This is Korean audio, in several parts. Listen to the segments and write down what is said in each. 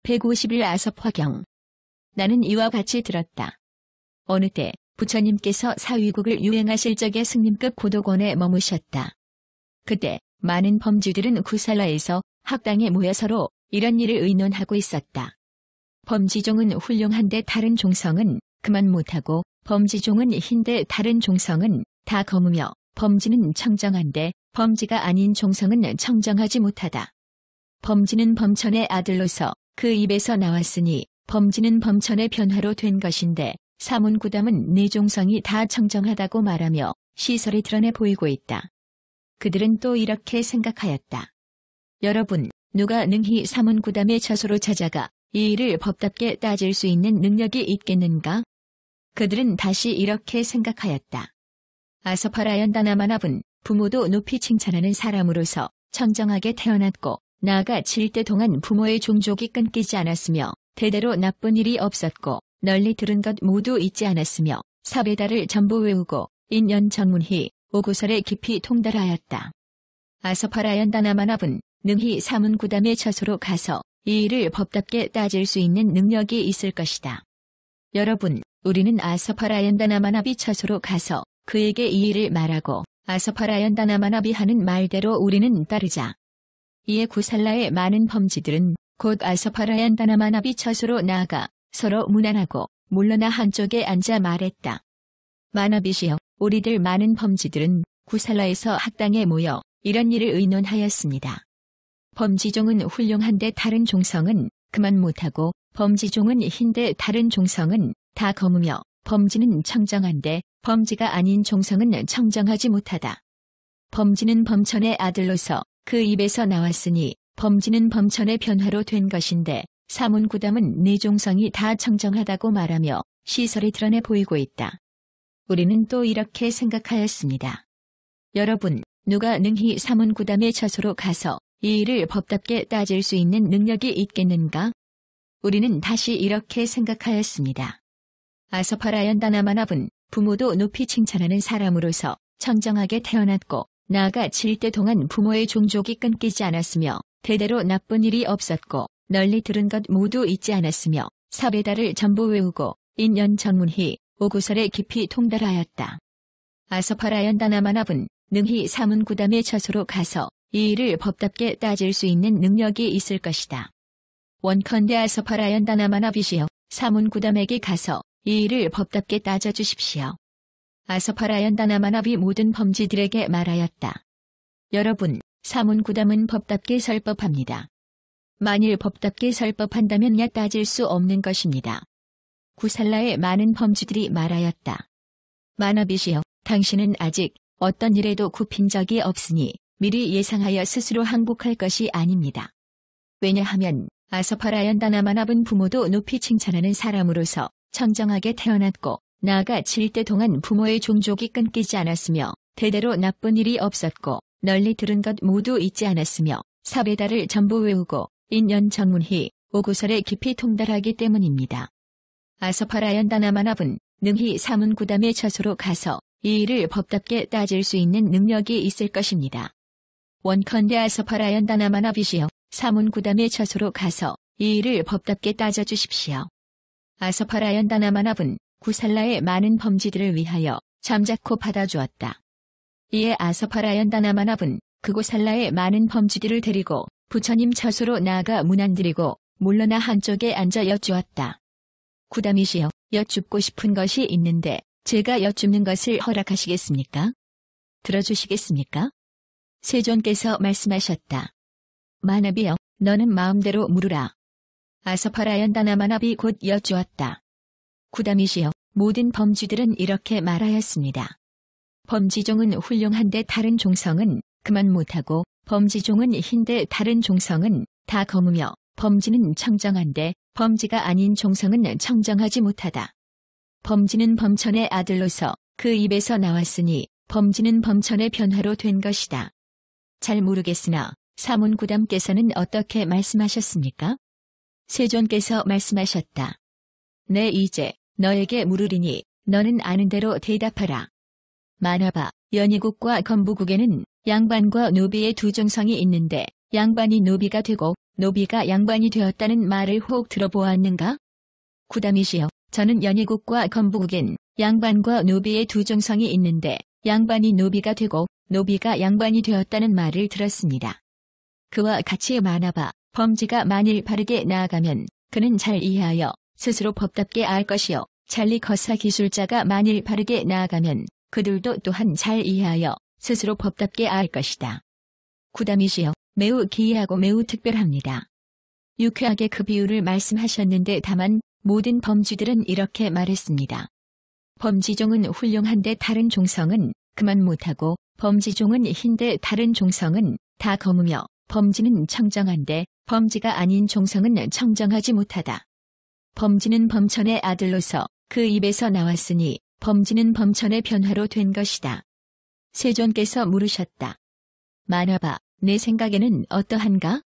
150일 아섭화경. 나는 이와 같이 들었다. 어느 때 부처님께서 사위국을 유행하실 적에 승림급 고도권에 머무셨다. 그때 많은 범주들은 구살라에서 학당에 모여 서로 이런 일을 의논하고 있었다. 범지종은 훌륭한데 다른 종성은 그만 못하고, 범지종은 흰데 다른 종성은 다 검으며, 범지는 청정한데 범지가 아닌 종성은 청정하지 못하다. 범지는 범천의 아들로서 그 입에서 나왔으니 범지는 범천의 변화로 된 것인데, 사문구담은 네 종성이 다 청정하다고 말하며 시설이 드러내 보이고 있다. 그들은 또 이렇게 생각하였다. 여러분, 누가 능히 사문구담의 처소로 찾아가 이 일을 법답게 따질 수 있는 능력이 있겠는가? 그들은 다시 이렇게 생각하였다. 아서파라연다나만압은 부모도 높이 칭찬하는 사람으로서 청정하게 태어났고, 나아가 7대 동안 부모의 종족이 끊기지 않았으며 대대로 나쁜 일이 없었고, 널리 들은 것 모두 잊지 않았으며 사베다를 전부 외우고 인연 전문히 오구설에 깊이 통달하였다. 아서파라연다나만압은 능히 사문구담의 처소로 가서 이 일을 법답게 따질 수 있는 능력이 있을 것이다. 여러분, 우리는 아서파라연다나만압이 처소로 가서 그에게 이 일을 말하고 아서파라연다나만압이 하는 말대로 우리는 따르자. 이에 구살라의 많은 범지들은 곧 아서파라연다나만압이 처소로 나아가 서로 무난하고 물러나 한쪽에 앉아 말했다. 만압이시여, 우리들 많은 범지들은 구살라에서 학당에 모여 이런 일을 의논하였습니다. 범지종은 훌륭한데 다른 종성은 그만 못하고, 범지종은 흰데 다른 종성은 다 검으며, 범지는 청정한데 범지가 아닌 종성은 청정하지 못하다. 범지는 범천의 아들로서 그 입에서 나왔으니 범지는 범천의 변화로 된 것인데, 사문구담은 네 종성이 다 청정하다고 말하며 시설이 드러내 보이고 있다. 우리는 또 이렇게 생각하였습니다. 여러분, 누가 능히 사문구담의 처소로 가서 이 일을 법답게 따질 수 있는 능력이 있겠는가? 우리는 다시 이렇게 생각하였습니다. 아서파라연다나만압은 부모도 높이 칭찬하는 사람으로서 청정하게 태어났고, 나아가 7대 동안 부모의 종족이 끊기지 않았으며 대대로 나쁜 일이 없었고, 널리 들은 것 모두 잊지 않았으며 사베다를 전부 외우고 인연 전문히 오구설에 깊이 통달하였다. 아서파라연다나만압은 능히 사문구담의 처소로 가서 이 일을 법답게 따질 수 있는 능력이 있을 것이다. 원컨대 아서파라연다나만압이시여, 사문구담에게 가서 이 일을 법답게 따져주십시오. 아서파라연다나만압이 모든 범지들에게 말하였다. 여러분, 사문구담은 법답게 설법합니다. 만일 법답게 설법한다면 야 따질 수 없는 것입니다. 구살라의 많은 범지들이 말하였다. 만압이시여, 당신은 아직 어떤 일에도 굽힌 적이 없으니 미리 예상하여 스스로 항복할 것이 아닙니다. 왜냐하면 아서파라연다나만압은 부모도 높이 칭찬하는 사람으로서 청정하게 태어났고, 나아가 7대 동안 부모의 종족이 끊기지 않았으며 대대로 나쁜 일이 없었고, 널리 들은 것 모두 잊지 않았으며 사베다를 전부 외우고 인연 전문히 오구설에 깊이 통달하기 때문입니다. 아서파라연다나만압은 능히 사문구담의 처소로 가서 이 일을 법답게 따질 수 있는 능력이 있을 것입니다. 원컨대 아서파라연다나만압이시여, 사문구담의 처소로 가서 이 일을 법답게 따져주십시오. 아서파라연다나만압은 구살라의 많은 범지들을 위하여 잠자코 받아주었다. 이에 아서파라연다나만압은 그고살라의 많은 범지들을 데리고 부처님 처소로 나아가 문안드리고 물러나 한쪽에 앉아 여쭈었다. 구담이시여, 여쭙고 싶은 것이 있는데 제가 여쭙는 것을 허락하시겠습니까? 들어주시겠습니까? 세존께서 말씀하셨다. 만압이여, 너는 마음대로 물으라. 아서파라연다나만압이 곧 여쭈었다. 구담이시여, 모든 범쥐들은 이렇게 말하였습니다. 범지종은 훌륭한데 다른 종성은 그만 못하고, 범지종은 흰데 다른 종성은 다 검으며, 범지는 청정한데 범지가 아닌 종성은 청정하지 못하다. 범지는 범천의 아들로서 그 입에서 나왔으니 범지는 범천의 변화로 된 것이다. 잘 모르겠으나 사문구담께서는 어떻게 말씀하셨습니까? 세존께서 말씀하셨다. 네, 이제 너에게 물으리니 너는 아는 대로 대답하라. 만화바, 연희국과 건부국에는 양반과 노비의 두 종성이 있는데 양반이 노비가 되고 노비가 양반이 되었다는 말을 혹 들어보았는가? 구담이시여, 저는 연희국과 건부국엔 양반과 노비의 두 종성이 있는데 양반이 노비가 되고 노비가 양반이 되었다는 말을 들었습니다. 그와 같이 많아봐 범지가 만일 바르게 나아가면 그는 잘 이해하여 스스로 법답게 알 것이요, 잘리 거사 기술자가 만일 바르게 나아가면 그들도 또한 잘 이해하여 스스로 법답게 알 것이다. 구담이시여, 매우 기이하고 매우 특별합니다. 유쾌하게 그 비유를 말씀하셨는데 다만 모든 범쥐들은 이렇게 말했습니다. 범쥐종은 훌륭한데 다른 종성은 그만 못하고 범쥐종은 흰데 다른 종성은 다 검으며 범쥐는 청정한데 범쥐가 아닌 종성은 청정하지 못하다. 범쥐는 범천의 아들로서 그 입에서 나왔으니 범쥐는 범천의 변화로 된 것이다. 세존께서 물으셨다. 만화봐, 내 생각에는 어떠한가?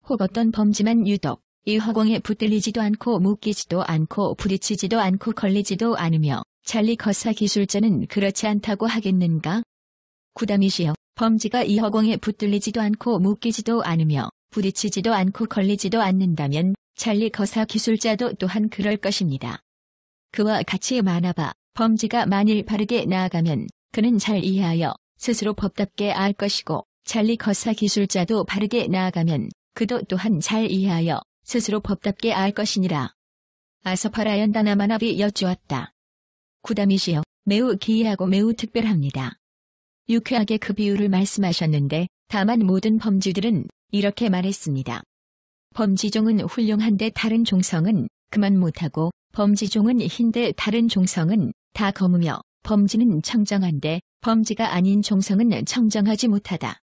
혹 어떤 범쥐만 유독 이 허공에 붙들리지도 않고 묶이지도 않고 부딪히지도 않고 걸리지도 않으며 잘리 거사 기술자는 그렇지 않다고 하겠는가? 구담이시여, 범쥐가 이 허공에 붙들리지도 않고 묶이지도 않으며 부딪히지도 않고 걸리지도 않는다면 잘리 거사 기술자도 또한 그럴 것입니다. 그와 같이 많아봐 범쥐가 만일 바르게 나아가면 그는 잘 이해하여 스스로 법답게 알 것이고 잘리 거사 기술자도 바르게 나아가면 그도 또한 잘 이해하여 스스로 법답게 알 것이니라. 아서파라연다나마나비 여쭈었다. 구담이시여, 매우 기이하고 매우 특별합니다. 유쾌하게 그 비유를 말씀하셨는데 다만 모든 범쥐들은 이렇게 말했습니다. 범쥐종은 훌륭한데 다른 종성은 그만 못하고 범쥐종은 흰데 다른 종성은 다 검으며 범쥐는 청정한데 범쥐가 아닌 종성은 청정하지 못하다.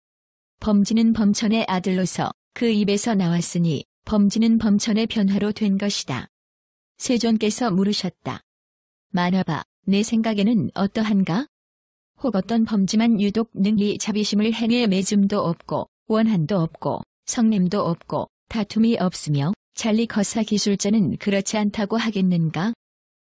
범쥐는 범천의 아들로서 그 입에서 나왔으니 범쥐는 범천의 변화로 된 것이다. 세존께서 물으셨다. 만화봐, 내 생각에는 어떠한가? 혹 어떤 범쥐만 유독 능히 자비심을 행해 매줌도 없고 원한도 없고 성냄도 없고 다툼이 없으며 잘리 거사 기술자는 그렇지 않다고 하겠는가?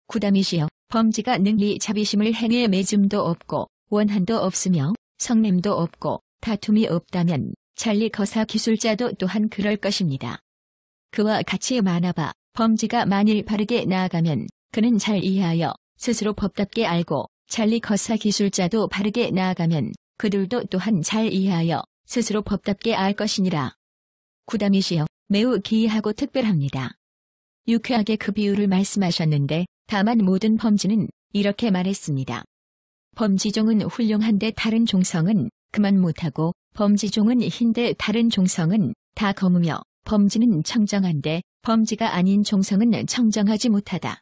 구담이시여, 범쥐가 능히 자비심을 행해 매줌도 없고 원한도 없으며 성냄도 없고 다툼이 없다면 잘리 거사 기술자도 또한 그럴 것입니다. 그와 같이 많아봐 범쥐가 만일 바르게 나아가면 그는 잘 이해하여 스스로 법답게 알고 잘리 거사 기술자도 바르게 나아가면 그들도 또한 잘 이해하여 스스로 법답게 알 것이니라. 구담이시여, 매우 기이하고 특별합니다. 유쾌하게 그 비유를 말씀하셨는데 다만 모든 범쥐는 이렇게 말했습니다. 범쥐종은 훌륭한데 다른 종성은 그만 못하고 범쥐종은 흰데 다른 종성은 다 검으며 범쥐는 청정한데 범쥐가 아닌 종성은 청정하지 못하다.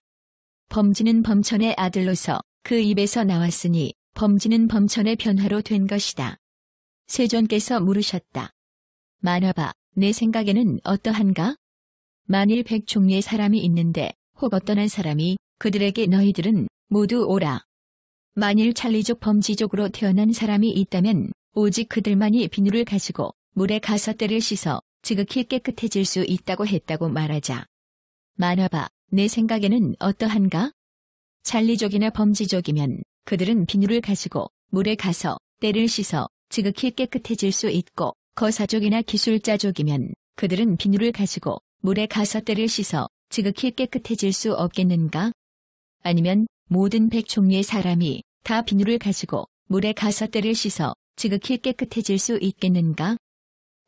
범쥐는 범천의 아들로서 그 입에서 나왔으니 범쥐는 범천의 변화로 된 것이다. 세존께서 물으셨다. 만화봐, 내 생각에는 어떠한가? 만일 100종류의 사람이 있는데 혹 어떤 한 사람이 그들에게 너희들은 모두 오라. 만일 찰리족 범쥐족으로 태어난 사람이 있다면 오직 그들만이 비누를 가지고 물에 가서 때를 씻어 지극히 깨끗해질 수 있다고 했다고 말하자. 만화봐, 내 생각에는 어떠한가? 찰리족이나 범쥐족이면 그들은 비누를 가지고 물에 가서 때를 씻어 지극히 깨끗해질 수 있고 거사족이나 기술자족이면 그들은 비누를 가지고 물에 가서 때를 씻어 지극히 깨끗해질 수 없겠는가? 아니면 모든 100종류의 사람이 다 비누를 가지고 물에 가서 때를 씻어 지극히 깨끗해질 수 있겠는가?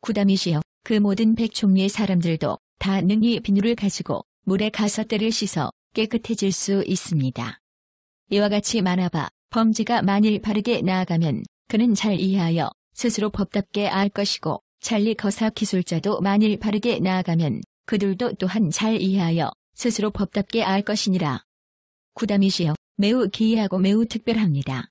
구담이시여, 그 모든 100종류의 사람들도 다 능히 비누를 가지고 물에 가서 때를 씻어 깨끗해질 수 있습니다. 이와 같이 많아봐 범쥐가 만일 바르게 나아가면 그는 잘 이해하여 스스로 법답게 알 것이고 잘리 거사 기술자도 만일 바르게 나아가면 그들도 또한 잘 이해하여 스스로 법답게 알 것이니라. 구담이시여, 매우 기이하고 매우 특별합니다.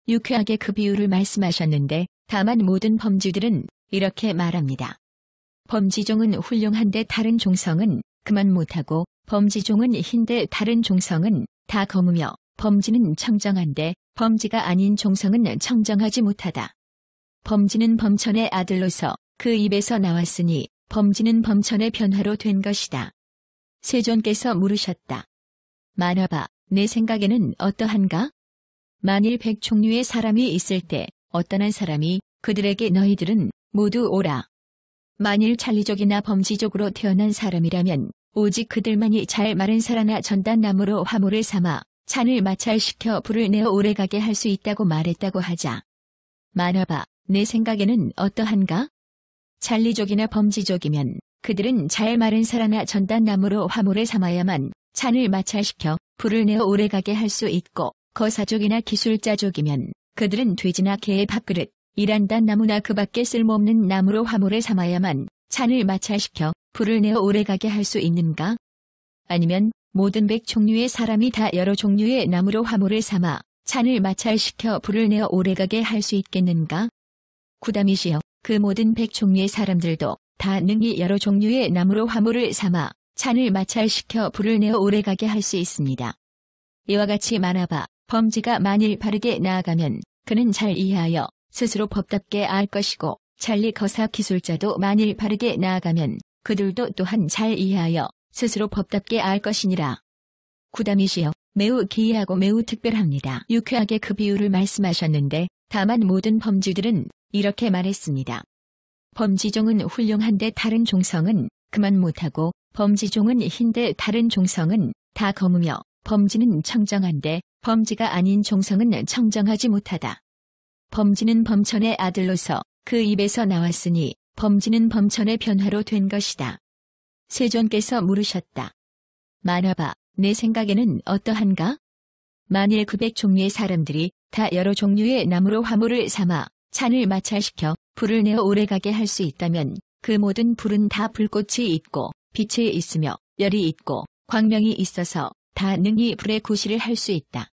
유쾌하게 그 비유를 말씀하셨는데 다만 모든 범쥐들은 이렇게 말합니다. 범쥐종은 훌륭한데 다른 종성은 그만 못하고 범쥐종은 흰데 다른 종성은 다 검으며 범쥐는 청정한데 범쥐가 아닌 종성은 청정하지 못하다. 범쥐는 범천의 아들로서 그 입에서 나왔으니 범쥐는 범천의 변화로 된 것이다. 세존께서 물으셨다. 만화봐, 내 생각에는 어떠한가? 만일 100종류의 사람이 있을 때 어떤 한 사람이 그들에게 너희들은 모두 오라. 만일 찰리족이나 범지족으로 태어난 사람이라면 오직 그들만이 잘 마른 사라나 전단나무로 화물을 삼아 잔을 마찰시켜 불을 내어 오래가게 할 수 있다고 말했다고 하자. 만화봐, 내 생각에는 어떠한가? 찰리족이나 범지족이면 그들은 잘 마른 사라나 전단나무로 화물을 삼아야만 잔을 마찰시켜 불을 내어 오래가게 할 수 있고, 거사족이나 기술자족이면 그들은 돼지나 개의 밥그릇, 이란단 나무나 그 밖에 쓸모없는 나무로 화물을 삼아야만 잔을 마찰시켜 불을 내어 오래가게 할 수 있는가? 아니면 모든 100종류의 사람이 다 여러 종류의 나무로 화물을 삼아 잔을 마찰시켜 불을 내어 오래가게 할 수 있겠는가? 구다미시여, 그 모든 100종류의 사람들도 다 능히 여러 종류의 나무로 화물을 삼아 잔을 마찰시켜 불을 내어 오래가게 할 수 있습니다. 이와 같이 만화봐, 범지가 만일 바르게 나아가면 그는 잘 이해하여 스스로 법답게 알 것이고, 찰리 거사 기술자도 만일 바르게 나아가면 그들도 또한 잘 이해하여 스스로 법답게 알 것이니라. 구다미시여, 매우 기이하고 매우 특별합니다. 유쾌하게 그 비유를 말씀하셨는데, 다만 모든 범지들은 이렇게 말했습니다. 범지종은 훌륭한데 다른 종성은 그만 못하고, 범지종은 흰데 다른 종성은 다 검으며, 범지는 청정한데 범지가 아닌 종성은 청정하지 못하다. 범지는 범천의 아들로서 그 입에서 나왔으니 범지는 범천의 변화로 된 것이다. 세존께서 물으셨다. 만화봐, 내 생각에는 어떠한가? 만일 900종류의 사람들이 다 여러 종류의 나무로 화물을 삼아 잔을 마찰시켜 불을 내어 오래가게 할 수 있다면 그 모든 불은 다 불꽃이 있고 빛이 있으며 열이 있고 광명이 있어서 다 능히 불의 구실을 할 수 있다.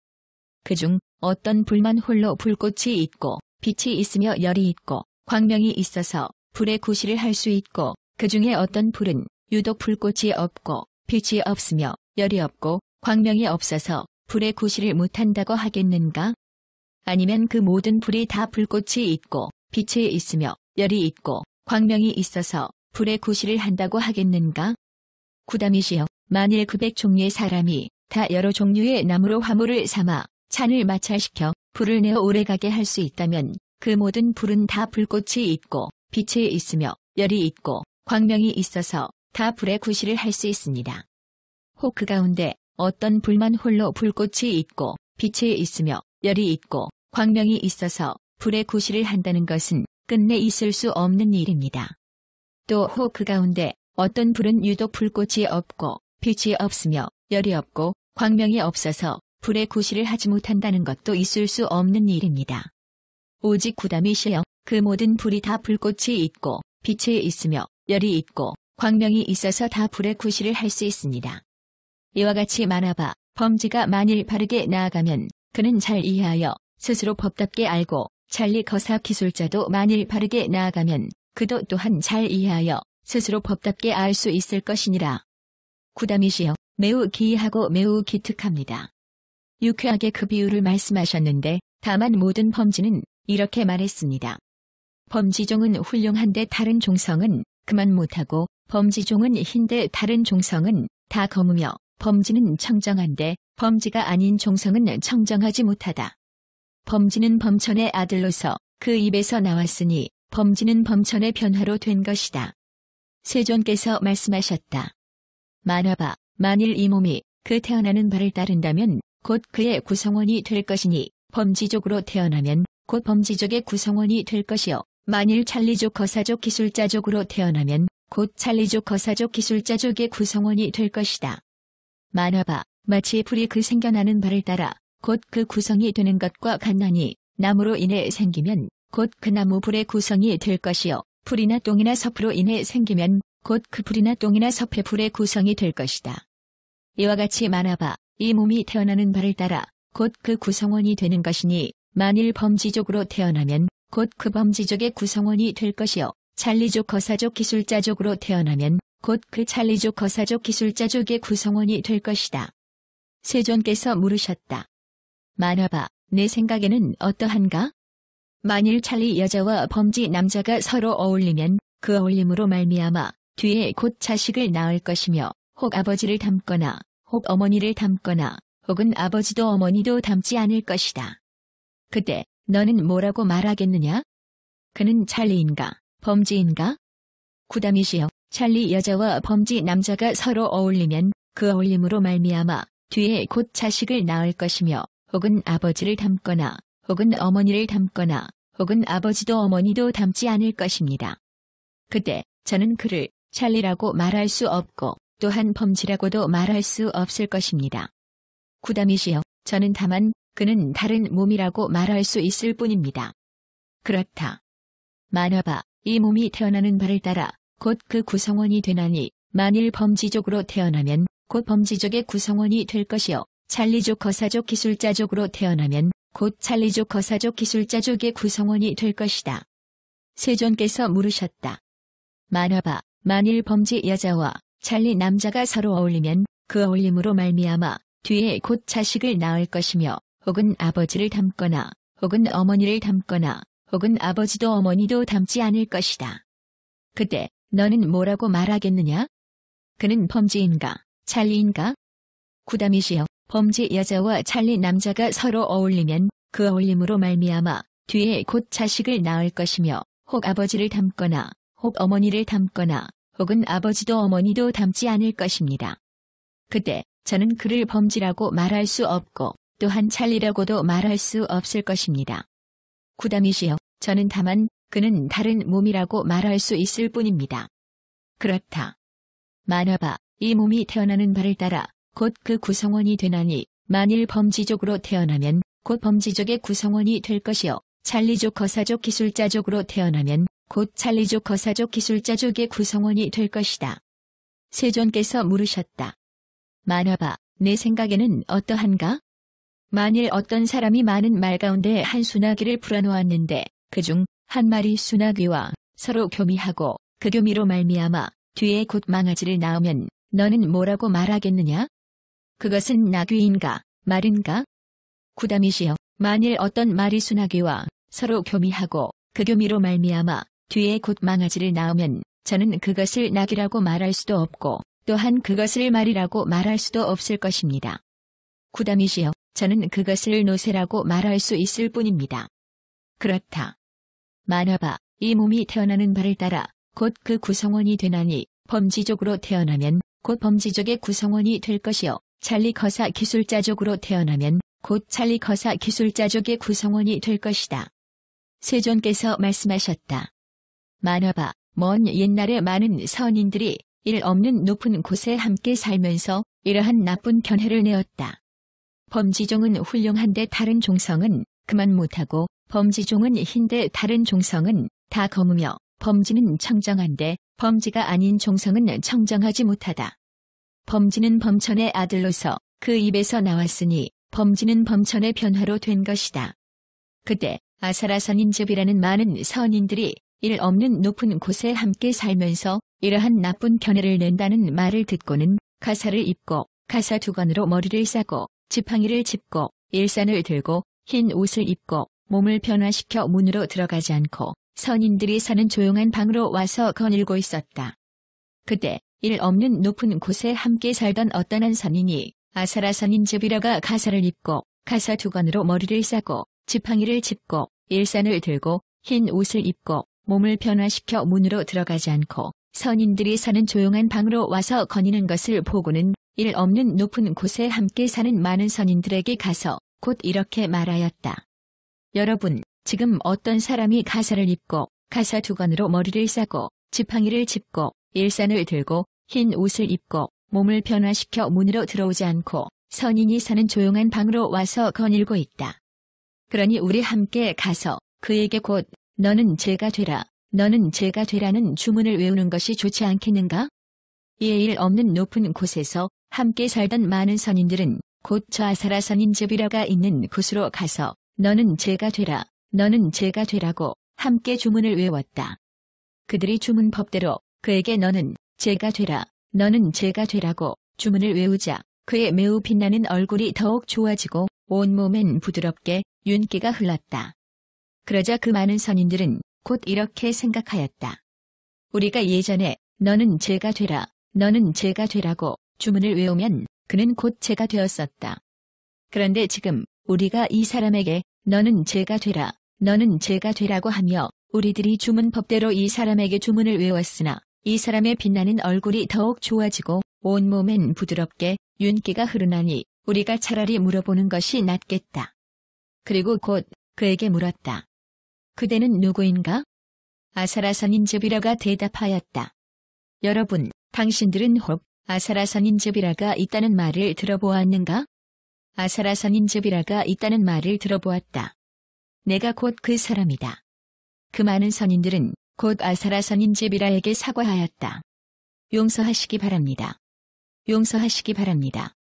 그중 어떤 불만 홀로 불꽃이 있고 빛이 있으며 열이 있고 광명이 있어서 불의 구실을 할 수 있고, 그 중에 어떤 불은 유독 불꽃이 없고 빛이 없으며 열이 없고 광명이 없어서 불의 구실을 못한다고 하겠는가? 아니면 그 모든 불이 다 불꽃이 있고 빛이 있으며 열이 있고 광명이 있어서 불의 구실을 한다고 하겠는가? 구다미시여, 만일 900종류의 사람이 다 여러 종류의 나무로 화물을 삼아 잔을 마찰시켜 불을 내어 오래가게 할 수 있다면 그 모든 불은 다 불꽃이 있고 빛이 있으며 열이 있고 광명이 있어서 다 불의 구실을 할 수 있습니다. 혹 그 가운데 어떤 불만 홀로 불꽃이 있고 빛이 있으며 열이 있고 광명이 있어서 불의 구실을 한다는 것은 끝내 있을 수 없는 일입니다. 또 혹 그 가운데 어떤 불은 유독 불꽃이 없고 빛이 없으며 열이 없고 광명이 없어서 불의 구실을 하지 못한다는 것도 있을 수 없는 일입니다. 오직 구다미시여, 그 모든 불이 다 불꽃이 있고 빛이 있으며 열이 있고 광명이 있어서 다 불의 구실을 할 수 있습니다. 이와 같이 만화봐, 범지가 만일 바르게 나아가면 그는 잘 이해하여 스스로 법답게 알고, 찰리 거사 기술자도 만일 바르게 나아가면 그도 또한 잘 이해하여 스스로 법답게 알 수 있을 것이니라. 구다미시여, 매우 기이하고 매우 기특합니다. 유쾌하게 그 비유를 말씀하셨는데, 다만 모든 범지는 이렇게 말했습니다. 범지종은 훌륭한데 다른 종성은 그만 못하고, 범지종은 흰데 다른 종성은 다 검으며, 범지는 청정한데 범지가 아닌 종성은 청정하지 못하다. 범지는 범천의 아들로서 그 입에서 나왔으니 범지는 범천의 변화로 된 것이다. 세존께서 말씀하셨다. 만화봐, 만일 이 몸이 그 태어나는 바를 따른다면 곧 그의 구성원이 될 것이니, 범지족으로 태어나면 곧 범지족의 구성원이 될 것이요, 만일 찰리족 거사족 기술자족으로 태어나면 곧 찰리족 거사족 기술자족의 구성원이 될 것이다. 만화봐, 마치 불이 그 생겨나는 바를 따라 곧 그 구성이 되는 것과 같나니, 나무로 인해 생기면 곧 그 나무 불의 구성이 될 것이요, 풀이나 똥이나 섭으로 인해 생기면 곧 그 풀이나 똥이나 섭의 불의 구성이 될 것이다. 이와 같이 만화봐, 이 몸이 태어나는 바를 따라 곧 그 구성원이 되는 것이니, 만일 범지족으로 태어나면 곧 그 범지족의 구성원이 될 것이요, 찰리족 거사족 기술자족으로 태어나면 곧 그 찰리족 거사족 기술자족의 구성원이 될 것이다. 세존께서 물으셨다. 만화봐, 내 생각에는 어떠한가? 만일 찰리 여자와 범지 남자가 서로 어울리면 그 어울림으로 말미암아 뒤에 곧 자식을 낳을 것이며, 혹 아버지를 닮거나 혹 어머니를 닮거나 혹은 아버지도 어머니도 닮지 않을 것이다. 그때 너는 뭐라고 말하겠느냐? 그는 찰리인가 범지인가? 구다밋이여, 찰리 여자와 범지 남자가 서로 어울리면 그 어울림으로 말미암아 뒤에 곧 자식을 낳을 것이며 혹은 아버지를 닮거나 혹은 어머니를 닮거나 혹은 아버지도 어머니도 닮지 않을 것입니다. 그때 저는 그를 찰리라고 말할 수 없고 또한 범지라고도 말할 수 없을 것입니다. 구다밋이여, 저는 다만 그는 다른 몸이라고 말할 수 있을 뿐입니다. 그렇다. 만화바, 이 몸이 태어나는 바를 따라 곧 그 구성원이 되나니 만일 범지족으로 태어나면 곧 범지족의 구성원이 될 것이요 찰리족 거사족 기술자족으로 태어나면 곧 찰리족 거사족 기술자족의 구성원이 될 것이다. 세존께서 물으셨다. 만화바, 만일 범지 여자와 찰리 남자가 서로 어울리면 그 어울림으로 말미암아 뒤에 곧 자식을 낳을 것이며 혹은 아버지를 닮거나 혹은 어머니를 닮거나 혹은 아버지도 어머니도 닮지 않을 것이다. 그때 너는 뭐라고 말하겠느냐? 그는 범지인가, 찰리인가? 구다밋이여, 범지 여자와 찰리 남자가 서로 어울리면 그 어울림으로 말미암아 뒤에 곧 자식을 낳을 것이며 혹 아버지를 닮거나 혹 어머니를 닮거나 혹은 아버지도 어머니도 닮지 않을 것입니다. 그때 저는 그를 범지라고 말할 수 없고 또한 찰리라고도 말할 수 없을 것입니다. 구다밋이여, 저는 다만 그는 다른 몸이라고 말할 수 있을 뿐입니다. 그렇다. 만화바, 이 몸이 태어나는 바를 따라 곧 그 구성원이 되나니 만일 범지족으로 태어나면 곧 범지족의 구성원이 될 것이요 찰리족 거사족 기술자족으로 태어나면 곧 찰리족 거사족 기술자족의 구성원이 될 것이다. 세존께서 물으셨다. 만화바, 내 생각에는 어떠한가? 만일 어떤 사람이 많은 말 가운데 한 수나귀를 풀어놓았는데 그중 한 마리 수나귀와 서로 교미하고 그 교미로 말미암아 뒤에 곧 망아지를 낳으면 너는 뭐라고 말하겠느냐? 그것은 나귀인가, 말인가? 구다밋이여, 만일 어떤 마리 수나귀와 서로 교미하고 그 교미로 말미암아 뒤에 곧 망아지를 낳으면 저는 그것을 나귀라고 말할 수도 없고 또한 그것을 말이라고 말할 수도 없을 것입니다. 구다밋이여, 저는 그것을 노새라고 말할 수 있을 뿐입니다. 그렇다. 만화바, 이 몸이 태어나는 바를 따라 곧 그 구성원이 되나니 범지족으로 태어나면 곧 범지족의 구성원이 될 것이요 찰리 거사 기술자족으로 태어나면 곧 찰리 거사 기술자족의 구성원이 될 것이다. 세존께서 말씀하셨다. 만화바, 먼 옛날에 많은 선인들이 일 없는 높은 곳에 함께 살면서 이러한 나쁜 견해를 내었다. 범지종은 훌륭한데 다른 종성은 그만 못하고 범지종은 흰데 다른 종성은 다 검으며 범지는 청정한데 범지가 아닌 종성은 청정하지 못하다. 범지는 범천의 아들로서 그 입에서 나왔으니 범지는 범천의 변화로 된 것이다. 그때 아사라선인즙이라는 많은 선인들이 일 없는 높은 곳에 함께 살면서 이러한 나쁜 견해를 낸다는 말을 듣고는 가사를 입고 가사 두건으로 머리를 싸고 지팡이를 짚고 일산을 들고 흰 옷을 입고 몸을 변화시켜 문으로 들어가지 않고 선인들이 사는 조용한 방으로 와서 거닐고 있었다. 그때 일 없는 높은 곳에 함께 살던 어떤 한 선인이 아사라선인즙이라가 가사를 입고 가사 두건으로 머리를 싸고 지팡이를 짚고 일산을 들고 흰 옷을 입고 몸을 변화시켜 문으로 들어가지 않고 선인들이 사는 조용한 방으로 와서 거니는 것을 보고는 일 없는 높은 곳에 함께 사는 많은 선인들에게 가서 곧 이렇게 말하였다. 여러분, 지금 어떤 사람이 가사를 입고 가사 두건으로 머리를 싸고 지팡이를 짚고 일산을 들고 흰 옷을 입고 몸을 변화시켜 문으로 들어오지 않고 선인이 사는 조용한 방으로 와서 거닐고 있다. 그러니 우리 함께 가서 그에게 곧 너는 죄가 되라, 너는 죄가 되라는 주문을 외우는 것이 좋지 않겠는가? 이에 일 없는 높은 곳에서 함께 살던 많은 선인들은 곧 저 아사라 선인즙이라가 있는 곳으로 가서 너는 죄가 되라, 너는 죄가 되라고 함께 주문을 외웠다. 그들이 주문법대로 그에게 너는 죄가 되라, 너는 죄가 되라고 주문을 외우자 그의 매우 빛나는 얼굴이 더욱 좋아지고 온몸엔 부드럽게 윤기가 흘렀다. 그러자 그 많은 선인들은 곧 이렇게 생각하였다. 우리가 예전에 너는 죄가 되라, 너는 죄가 되라고 주문을 외우면 그는 곧 죄가 되었었다. 그런데 지금 우리가 이 사람에게 너는 죄가 되라, 너는 죄가 되라고 하며 우리들이 주문법대로 이 사람에게 주문을 외웠으나 이 사람의 빛나는 얼굴이 더욱 좋아지고 온몸엔 부드럽게 윤기가 흐르나니 우리가 차라리 물어보는 것이 낫겠다. 그리고 곧 그에게 물었다. 그대는 누구인가? 아사라선인즈비라가 대답하였다. 여러분, 당신들은 혹 아사라선인즈비라가 있다는 말을 들어보았는가? 아사라선인즈비라가 있다는 말을 들어보았다. 내가 곧 그 사람이다. 그 많은 선인들은 곧 아사라선인즈비라에게 사과하였다. 용서하시기 바랍니다. 용서하시기 바랍니다.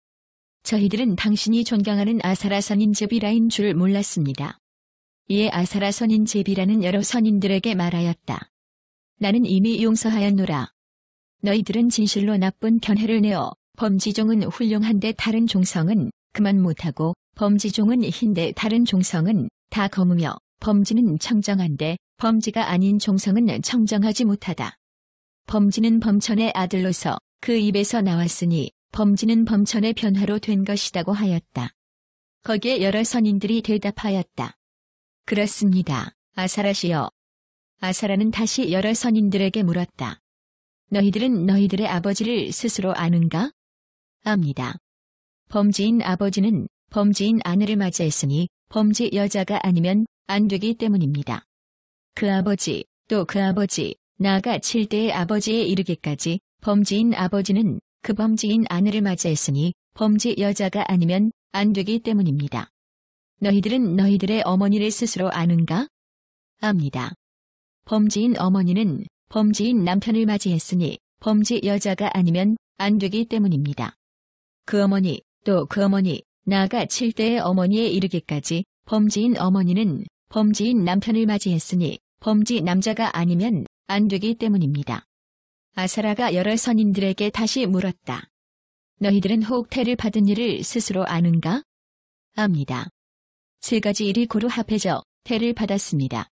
저희들은 당신이 존경하는 아사라선인즈비라인 줄 몰랐습니다. 이에 아사라선인즈비라는 여러 선인들에게 말하였다. 나는 이미 용서하였노라. 너희들은 진실로 나쁜 견해를 내어 범지종은 훌륭한데 다른 종성은 그만 못하고 범지종은 흰데 다른 종성은 다 검으며 범지는 청정한데 범지가 아닌 종성은 청정하지 못하다. 범지는 범천의 아들로서 그 입에서 나왔으니 범지는 범천의 변화로 된 것이라고 하였다. 거기에 여러 선인들이 대답하였다. 그렇습니다. 아사라시여. 아사라는 다시 여러 선인들에게 물었다. 너희들은 너희들의 아버지를 스스로 아는가? 압니다. 범지인 아버지는 범지인 아내를 맞이했으니 범지 여자가 아니면 안 되기 때문입니다. 그 아버지, 또 그 아버지, 나아가 7대의 아버지에 이르기까지 범지인 아버지는 그 범지인 아내를 맞이했으니 범지 여자가 아니면 안 되기 때문입니다. 너희들은 너희들의 어머니를 스스로 아는가? 압니다. 범지인 어머니는 범지인 남편을 맞이했으니 범지 여자가 아니면 안 되기 때문입니다. 그 어머니, 또 그 어머니, 나아가 7대의 어머니에 이르기까지 범지인 어머니는 범지인 남편을 맞이했으니 범지 남자가 아니면 안 되기 때문입니다. 아사라가 여러 선인들에게 다시 물었다. 너희들은 혹 태를 받은 일을 스스로 아는가? 압니다. 3가지 일이 고루 합해져 태를 받았습니다.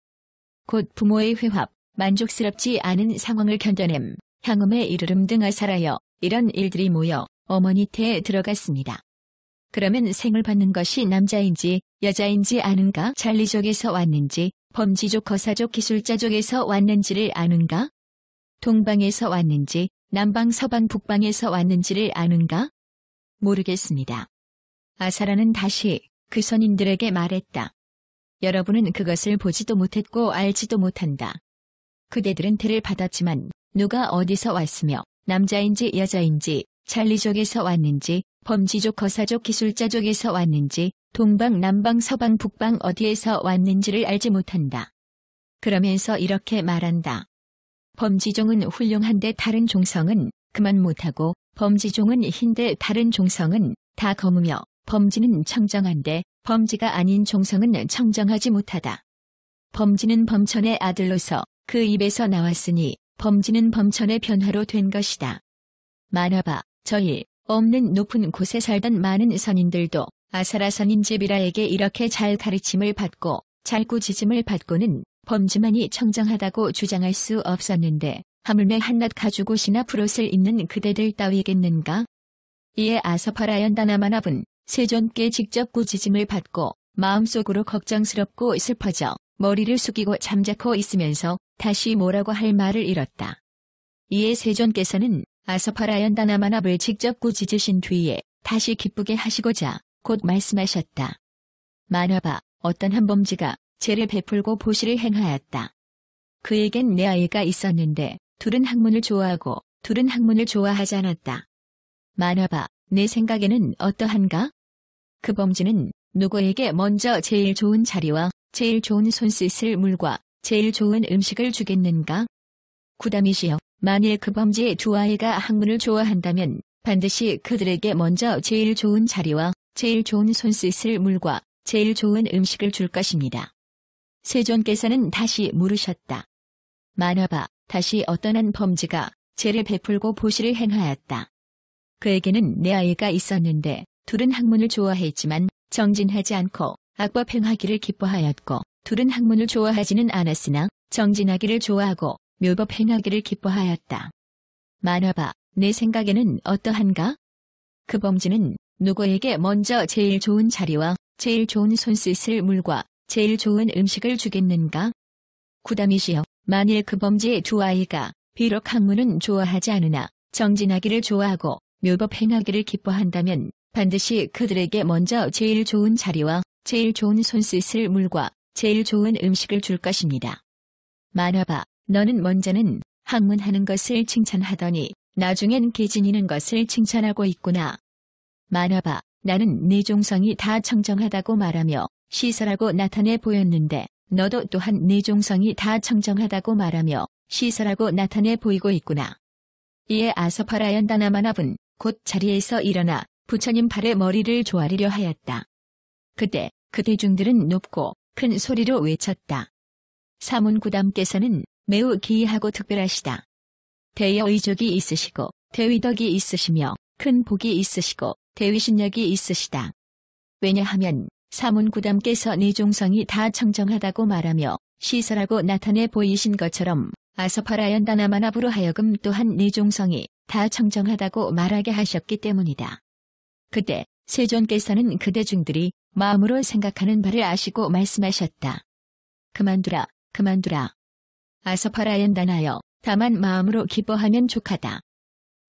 곧 부모의 회합, 만족스럽지 않은 상황을 견뎌냄, 향음에 이르름 등 아사라여 이런 일들이 모여 어머니 태에 들어갔습니다. 그러면 생을 받는 것이 남자인지 여자인지 아는가? 잘리족에서 왔는지 범지족 거사족 기술자족에서 왔는지를 아는가? 동방에서 왔는지 남방 서방 북방에서 왔는지를 아는가? 모르겠습니다. 아사라는 다시 그 선인들에게 말했다. 여러분은 그것을 보지도 못했고 알지도 못한다. 그대들은 태를 받았지만 누가 어디서 왔으며 남자인지 여자인지 잘리족에서 왔는지 범지족 거사족 기술자족에서 왔는지 동방 남방 서방 북방 어디에서 왔는지를 알지 못한다. 그러면서 이렇게 말한다. 범지종은 훌륭한데 다른 종성은 그만 못하고 범지종은 흰데 다른 종성은 다 검으며 범지는 청정한데 범지가 아닌 종성은 청정하지 못하다. 범지는 범천의 아들로서 그 입에서 나왔으니 범지는 범천의 변화로 된 것이다. 만화바, 저일, 없는 높은 곳에 살던 많은 선인들도 아사라 선인제비라에게 이렇게 잘 가르침을 받고 잘 꾸짖음을 받고는 범지만이 청정하다고 주장할 수 없었는데 하물며 한낱 가죽옷이나 풀옷을 입는 그대들 따위겠는가? 이에 아서파라연다나마나분 세존께 직접 꾸짖음을 받고 마음속으로 걱정스럽고 슬퍼져 머리를 숙이고 잠자코 있으면서 다시 뭐라고 할 말을 잃었다. 이에 세존께서는 아서파라연다나마나를 직접 꾸짖으신 뒤에 다시 기쁘게 하시고자 곧 말씀하셨다. 만화바, 어떤 한 범지가 죄를 베풀고 보시를 행하였다. 그에겐 네 아이가 있었는데 둘은 학문을 좋아하고 둘은 학문을 좋아하지 않았다. 만화바, 내 생각에는 어떠한가? 그 범지는 누구에게 먼저 제일 좋은 자리와 제일 좋은 손 씻을 물과 제일 좋은 음식을 주겠는가? 구담이시여, 만일 그 범지의 두 아이가 학문을 좋아한다면 반드시 그들에게 먼저 제일 좋은 자리와 제일 좋은 손 씻을 물과 제일 좋은 음식을 줄 것입니다. 세존께서는 다시 물으셨다. 만화바, 다시 어떤 한 범지가 죄를 베풀고 보시를 행하였다. 그에게는 네 아이가 있었는데 둘은 학문을 좋아했지만 정진하지 않고 악법 행하기를 기뻐하였고 둘은 학문을 좋아하지는 않았으나 정진하기를 좋아하고 묘법 행하기를 기뻐하였다. 만화바, 내 생각에는 어떠한가? 그 범지는 누구에게 먼저 제일 좋은 자리와 제일 좋은 손 씻을 물과 제일 좋은 음식을 주겠는가? 구담이시여, 만일 그 범지의 두 아이가 비록 학문은 좋아하지 않으나 정진하기를 좋아하고 묘법 행하기를 기뻐한다면 반드시 그들에게 먼저 제일 좋은 자리와 제일 좋은 손 씻을 물과 제일 좋은 음식을 줄 것입니다. 마나바, 너는 먼저는 학문하는 것을 칭찬하더니 나중엔 개 지니는 것을 칭찬하고 있구나. 마나바, 나는 네 종성이 다 청정하다고 말하며 시설하고 나타내 보였는데 너도 또한 네 종성이 다 청정하다고 말하며 시설하고 나타내 보이고 있구나. 이에 아서파라얀다나만압은 곧 자리에서 일어나 부처님 발에 머리를 조아리려 하였다. 그때 그 대중들은 높고 큰 소리로 외쳤다. 사문구담께서는 매우 기이하고 특별하시다. 대여의족이 있으시고 대위덕이 있으시며 큰 복이 있으시고 대위신력이 있으시다. 왜냐하면 사문구담께서 네 종성이 다 청정하다고 말하며 시설하고 나타내 보이신 것처럼 아서파라얀다나만압으로 하여금 또한 네 종성이 다 청정하다고 말하게 하셨기 때문이다. 그때 세존께서는 그 대중들이 마음으로 생각하는 바를 아시고 말씀하셨다. 그만두라, 그만두라. 아서파라얀다나여, 다만 마음으로 기뻐하면 족하다.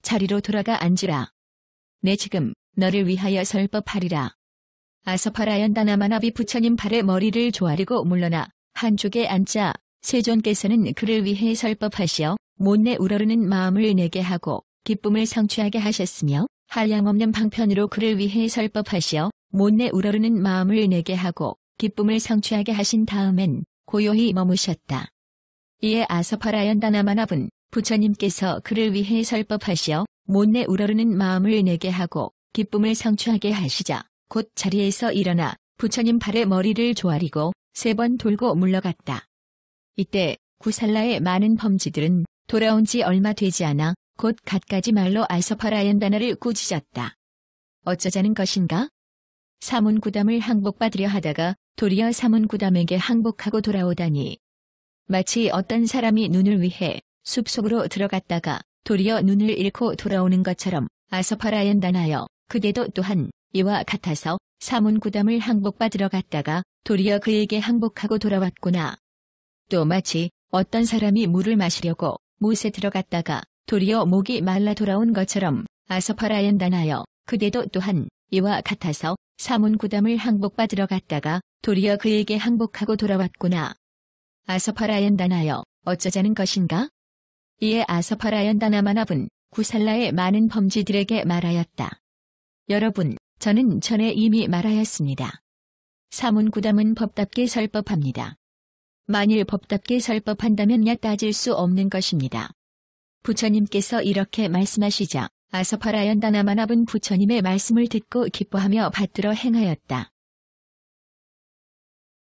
자리로 돌아가 앉으라. 내 지금 너를 위하여 설법하리라. 아서파라얀다나만압이 부처님 발에 머리를 조아리고 물러나 한쪽에 앉자 세존께서는 그를 위해 설법하시어 못내 우러르는 마음을 내게 하고 기쁨을 성취하게 하셨으며 한량없는 방편으로 그를 위해 설법하시어 못내 우러르는 마음을 내게 하고 기쁨을 성취하게 하신 다음엔 고요히 머무셨다. 이에 아서파라얀다나만압은 부처님께서 그를 위해 설법하시어 못내 우러르는 마음을 내게 하고 기쁨을 성취하게 하시자 곧 자리에서 일어나 부처님 발에 머리를 조아리고 3번 돌고 물러갔다. 이때 구살라의 많은 범지들은 돌아온 지 얼마 되지 않아 곧 갖가지 말로 아서파라얀다나를 꾸짖었다. 어쩌자는 것인가? 사문구담을 항복받으려 하다가 도리어 사문구담에게 항복하고 돌아오다니. 마치 어떤 사람이 눈을 위해 숲속으로 들어갔다가 도리어 눈을 잃고 돌아오는 것처럼 아서파라얀다나여, 그대도 또한 이와 같아서 사문구담을 항복받으러 갔다가 도리어 그에게 항복하고 돌아왔구나. 또 마치 어떤 사람이 물을 마시려고 못에 들어갔다가 도리어 목이 말라 돌아온 것처럼 아서파라얀다나여, 그대도 또한 이와 같아서 사문구담을 항복받으러 갔다가 도리어 그에게 항복하고 돌아왔구나. 아서파라얀다나여, 어쩌자는 것인가? 이에 아서파라얀다나만압은 구살라의 많은 범지들에게 말하였다. 여러분, 저는 전에 이미 말하였습니다. 사문구담은 법답게 설법합니다. 만일 법답게 설법한다면 야 따질 수 없는 것입니다. 부처님께서 이렇게 말씀하시자 아서파라얀다나만압은 부처님의 말씀을 듣고 기뻐하며 받들어 행하였다.